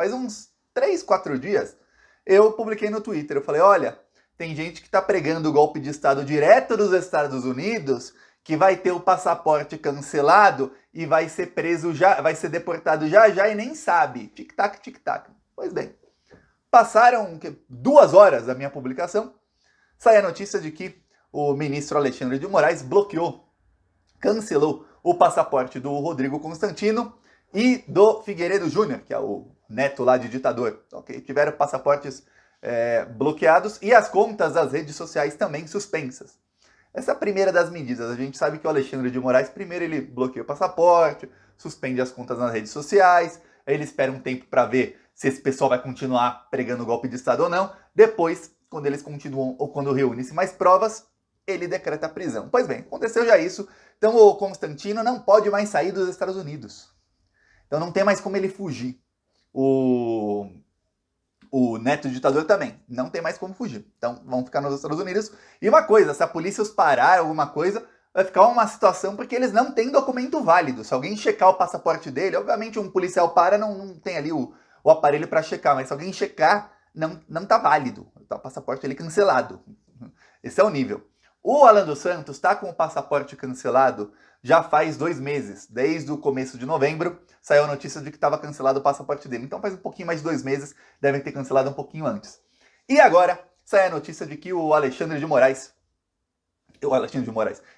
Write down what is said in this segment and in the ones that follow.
faz uns 3, 4 dias, eu publiquei no Twitter, eu falei, olha, tem gente que está pregando o golpe de Estado direto dos Estados Unidos, que vai ter o passaporte cancelado e vai ser preso já, vai ser deportado já já e nem sabe. Tic-tac, tic-tac. Pois bem, passaram 2 horas da minha publicação, sai a notícia de que o ministro Alexandre de Moraes bloqueou, cancelou o passaporte do Rodrigo Constantino e do Figueiredo Júnior, que é o neto lá de ditador. Okay? Tiveram passaportes bloqueados e as contas das redes sociais também suspensas. Essa é a primeira das medidas. A gente sabe que o Alexandre de Moraes, primeiro ele bloqueia o passaporte, suspende as contas nas redes sociais, aí ele espera um tempo para ver se esse pessoal vai continuar pregando o golpe de Estado ou não. Depois, quando eles continuam ou quando reúnem-se mais provas, ele decreta a prisão. Pois bem, aconteceu já isso. Então o Constantino não pode mais sair dos Estados Unidos. Então não tem mais como ele fugir. O neto ditador também, não tem mais como fugir. Então vão ficar nos Estados Unidos. E uma coisa, se a polícia os parar alguma coisa, vai ficar uma situação porque eles não têm documento válido. Se alguém checar o passaporte dele, obviamente um policial para, não tem ali o aparelho para checar, mas se alguém checar, não tá válido. Tá o passaporte ali cancelado. Esse é o nível. O Alan dos Santos está com o passaporte cancelado já faz 2 meses. Desde o começo de novembro, saiu a notícia de que estava cancelado o passaporte dele. Então faz um pouquinho mais de 2 meses, devem ter cancelado um pouquinho antes. E agora, sai a notícia de que o Alexandre de Moraes,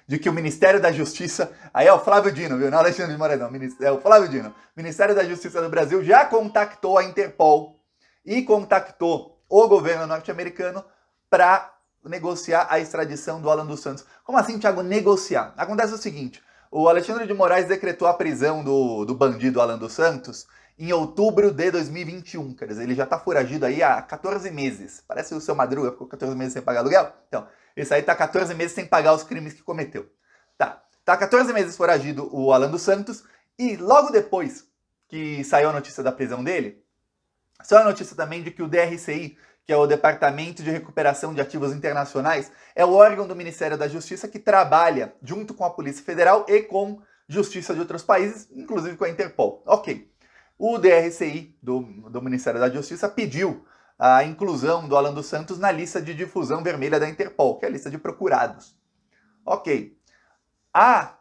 de que o Ministério da Justiça, aí é o Flávio Dino, viu? Não é o Alexandre de Moraes não, é o Flávio Dino. Ministério da Justiça do Brasil já contactou a Interpol e contactou o governo norte-americano para negociar a extradição do Alan dos Santos. Como assim, Thiago, negociar? Acontece o seguinte, o Alexandre de Moraes decretou a prisão do bandido Alan dos Santos em outubro de 2021, quer dizer, ele já está foragido aí há 14 meses. Parece o seu Madruga, ficou 14 meses sem pagar aluguel? Então, esse aí tá 14 meses sem pagar os crimes que cometeu. Tá 14 meses foragido o Alan dos Santos, e logo depois que saiu a notícia da prisão dele, saiu a notícia também de que o DRCI, que é o Departamento de Recuperação de Ativos Internacionais, é o órgão do Ministério da Justiça que trabalha junto com a Polícia Federal e com justiça de outros países, inclusive com a Interpol. Ok. O DRCI, do Ministério da Justiça, pediu a inclusão do Alan dos Santos na lista de difusão vermelha da Interpol, que é a lista de procurados. Ok. A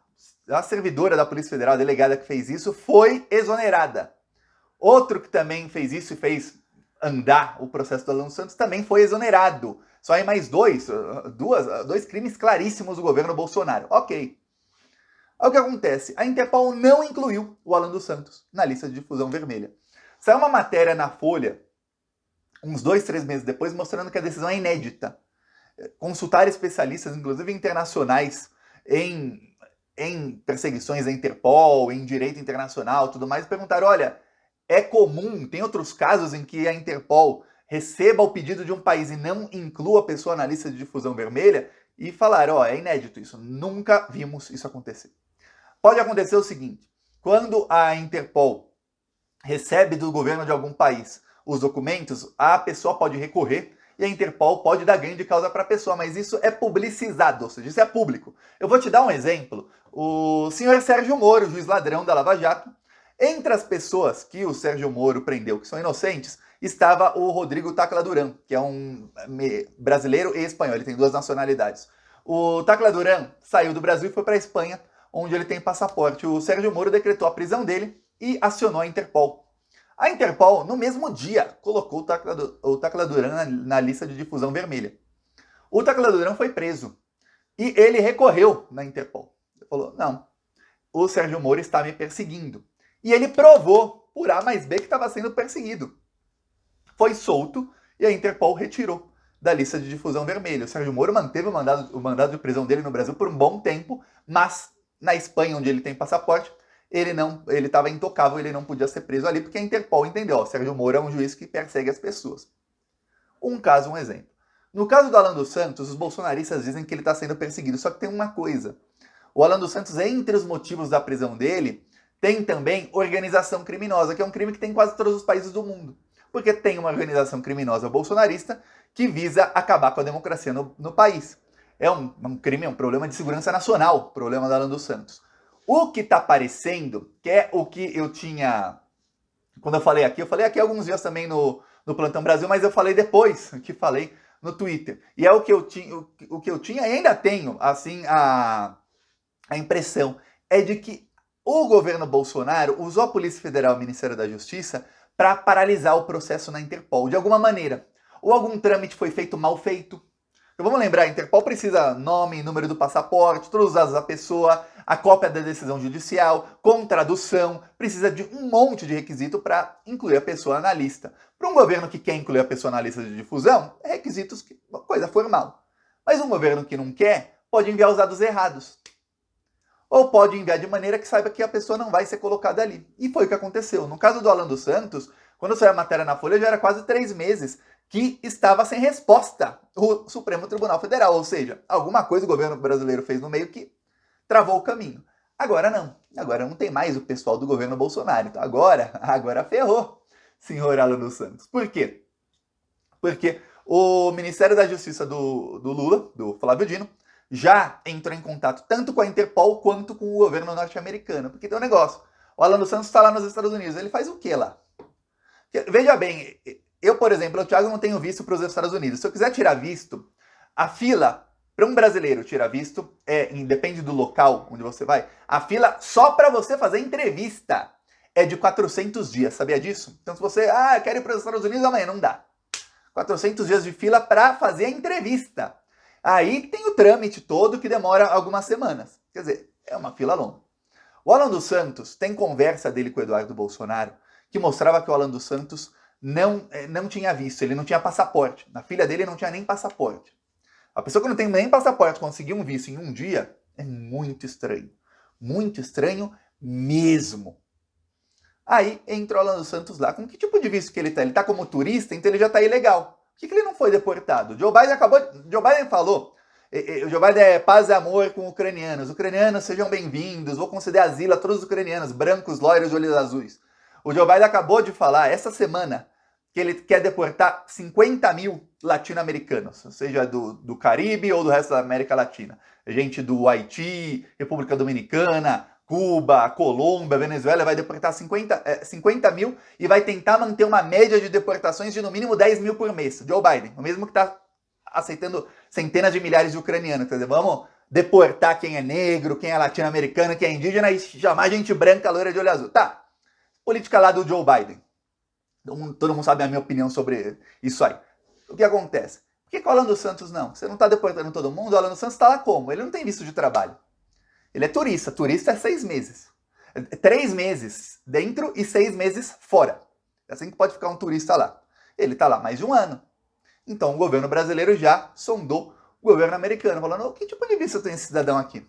servidora da Polícia Federal, a delegada que fez isso, foi exonerada. Outro que também fez isso e fez andar o processo do Alan dos Santos também foi exonerado. Só em mais dois crimes claríssimos do governo Bolsonaro. Ok. Aí o que acontece? A Interpol não incluiu o Alan dos Santos na lista de difusão vermelha. Saiu uma matéria na Folha, uns 2, 3 meses depois, mostrando que a decisão é inédita. Consultar especialistas, inclusive internacionais, em perseguições da Interpol, em direito internacional, tudo mais, perguntaram, olha, é comum, tem outros casos em que a Interpol receba o pedido de um país e não inclua a pessoa na lista de difusão vermelha? E falaram, ó, é inédito isso, nunca vimos isso acontecer. Pode acontecer o seguinte, quando a Interpol recebe do governo de algum país os documentos, a pessoa pode recorrer e a Interpol pode dar ganho de causa para a pessoa, mas isso é publicizado, ou seja, isso é público. Eu vou te dar um exemplo. O senhor Sérgio Moro, juiz ladrão da Lava Jato, entre as pessoas que o Sérgio Moro prendeu, que são inocentes, estava o Rodrigo Tacla Duran, que é um brasileiro e espanhol, ele tem 2 nacionalidades. O Tacla Duran saiu do Brasil e foi para a Espanha, onde ele tem passaporte. O Sérgio Moro decretou a prisão dele e acionou a Interpol. A Interpol, no mesmo dia, colocou o Tacla Duran na lista de difusão vermelha. O Tacla Duran foi preso e ele recorreu na Interpol. Ele falou, não, o Sérgio Moro está me perseguindo. E ele provou, por A mais B, que estava sendo perseguido. Foi solto e a Interpol retirou da lista de difusão vermelha. O Sérgio Moro manteve o mandado de prisão dele no Brasil por um bom tempo, mas na Espanha, onde ele tem passaporte, ele estava intocável, ele não podia ser preso ali, porque a Interpol entendeu, ó, o Sérgio Moro é um juiz que persegue as pessoas. Um exemplo. No caso do Alan dos Santos, os bolsonaristas dizem que ele está sendo perseguido, só que tem uma coisa. O Alan dos Santos, entre os motivos da prisão dele, tem também organização criminosa, que é um crime que tem em quase todos os países do mundo. Porque tem uma organização criminosa bolsonarista que visa acabar com a democracia no país. É um crime, é um problema de segurança nacional, o problema da Alan dos Santos. O que está aparecendo, que é o que eu tinha quando eu falei aqui alguns dias também no Plantão Brasil, mas eu falei depois que falei no Twitter. E é o que eu tinha e ainda tenho, assim, a impressão é de que o governo Bolsonaro usou a Polícia Federal e o Ministério da Justiça para paralisar o processo na Interpol, de alguma maneira. Ou algum trâmite foi feito mal feito. Então vamos lembrar, a Interpol precisa nome, número do passaporte, todos os dados da pessoa, a cópia da decisão judicial, com tradução, precisa de um monte de requisito para incluir a pessoa na lista. Para um governo que quer incluir a pessoa na lista de difusão, é requisitos, coisa formal. Mas um governo que não quer, pode enviar os dados errados. Ou pode enviar de maneira que saiba que a pessoa não vai ser colocada ali. E foi o que aconteceu. No caso do Alan dos Santos, quando saiu a matéria na Folha, já era quase 3 meses que estava sem resposta o Supremo Tribunal Federal. Ou seja, alguma coisa o governo brasileiro fez no meio que travou o caminho. Agora não. Agora não tem mais o pessoal do governo Bolsonaro. Então agora ferrou, senhor Alan dos Santos. Por quê? Porque o Ministério da Justiça do Lula, do Flávio Dino, já entrou em contato tanto com a Interpol quanto com o governo norte-americano. Porque tem um negócio. O Alan dos Santos está lá nos Estados Unidos. Ele faz o quê lá? Veja bem, eu, por exemplo, o Thiago, não tenho visto para os Estados Unidos. Se eu quiser tirar visto, a fila para um brasileiro tirar visto, depende do local onde você vai, a fila só para você fazer entrevista é de 400 dias. Sabia disso? Então se você, quer ir para os Estados Unidos amanhã, não dá. 400 dias de fila para fazer a entrevista. Aí tem o trâmite todo que demora algumas semanas. Quer dizer, é uma fila longa. O Alan dos Santos tem conversa dele com o Eduardo Bolsonaro que mostrava que o Alan dos Santos não tinha visto, ele não tinha passaporte. Na filha dele não tinha nem passaporte. A pessoa que não tem nem passaporte conseguir um visto em um dia é muito estranho. Muito estranho mesmo. Aí entra o Alan dos Santos lá. Com que tipo de visto que ele tá? Ele tá como turista, então ele já tá ilegal. Por que ele não foi deportado? Joe Biden falou. O Joe Biden é paz e amor com ucranianos. Ucranianos, sejam bem-vindos. Vou conceder asilo a todos os ucranianos, brancos, loiros de olhos azuis. O Joe Biden acabou de falar essa semana que ele quer deportar 50 mil latino-americanos, seja do Caribe ou do resto da América Latina. Gente do Haiti, República Dominicana, Cuba, Colômbia, Venezuela, vai deportar 50 mil e vai tentar manter uma média de deportações de no mínimo 10 mil por mês. Joe Biden, o mesmo que está aceitando centenas de milhares de ucranianos. Quer dizer, vamos deportar quem é negro, quem é latino-americano, quem é indígena e chamar gente branca, loira de olho azul. Tá, política lá do Joe Biden. Todo mundo sabe a minha opinião sobre isso aí. O que acontece? Por que o Alan dos Santos não? Você não está deportando todo mundo? O Alan dos Santos está lá como? Ele não tem visto de trabalho. Ele é turista. Turista é 6 meses. 3 meses dentro e 6 meses fora. É assim que pode ficar um turista lá. Ele está lá mais de um ano. Então o governo brasileiro já sondou o governo americano, falando: que tipo de visto tem esse cidadão aqui?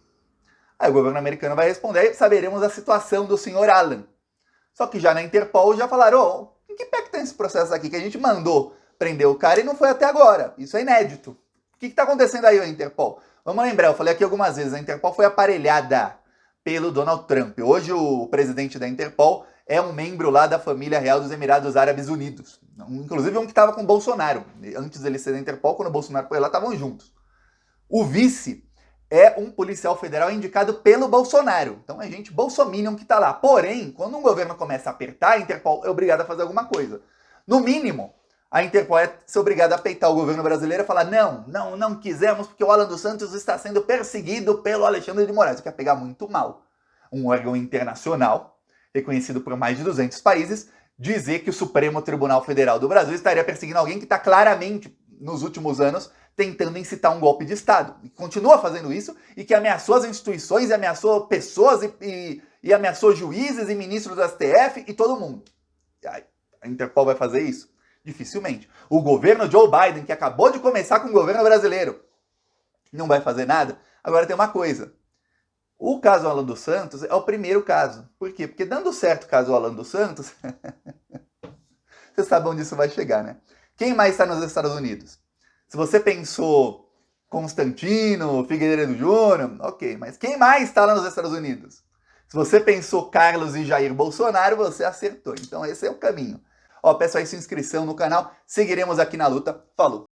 Aí o governo americano vai responder e saberemos a situação do senhor Alan. Só que já na Interpol já falaram: em que pé que tem esse processo aqui? Que a gente mandou prender o cara e não foi até agora. Isso é inédito. O que está acontecendo aí, a Interpol? Vamos lembrar, eu falei aqui algumas vezes, a Interpol foi aparelhada pelo Donald Trump. Hoje o presidente da Interpol é um membro lá da família real dos Emirados Árabes Unidos. Inclusive um que estava com o Bolsonaro. Antes dele ser da Interpol, quando o Bolsonaro foi lá, estavam juntos. O vice é um policial federal indicado pelo Bolsonaro. Então é gente bolsominion que está lá. Porém, quando um governo começa a apertar, a Interpol é obrigada a fazer alguma coisa. No mínimo, a Interpol é obrigada a peitar o governo brasileiro e falar: não quisemos porque o Alan dos Santos está sendo perseguido pelo Alexandre de Moraes. Isso quer pegar muito mal. Um órgão internacional, reconhecido por mais de 200 países, dizer que o Supremo Tribunal Federal do Brasil estaria perseguindo alguém que está claramente, nos últimos anos, tentando incitar um golpe de Estado. E continua fazendo isso e que ameaçou as instituições, e ameaçou pessoas, e ameaçou juízes e ministros do STF e todo mundo. A Interpol vai fazer isso? Dificilmente. O governo Joe Biden, que acabou de começar com o governo brasileiro, não vai fazer nada. Agora tem uma coisa. O caso Alan dos Santos é o primeiro caso. Por quê? Porque dando certo o caso Alan dos Santos, você sabe onde isso vai chegar, né? Quem mais está nos Estados Unidos? Se você pensou Constantino, Figueiredo Júnior, ok, mas quem mais está lá nos Estados Unidos? Se você pensou Carlos e Jair Bolsonaro, você acertou. Então esse é o caminho. Peço aí sua inscrição no canal, seguiremos aqui na luta. Falou!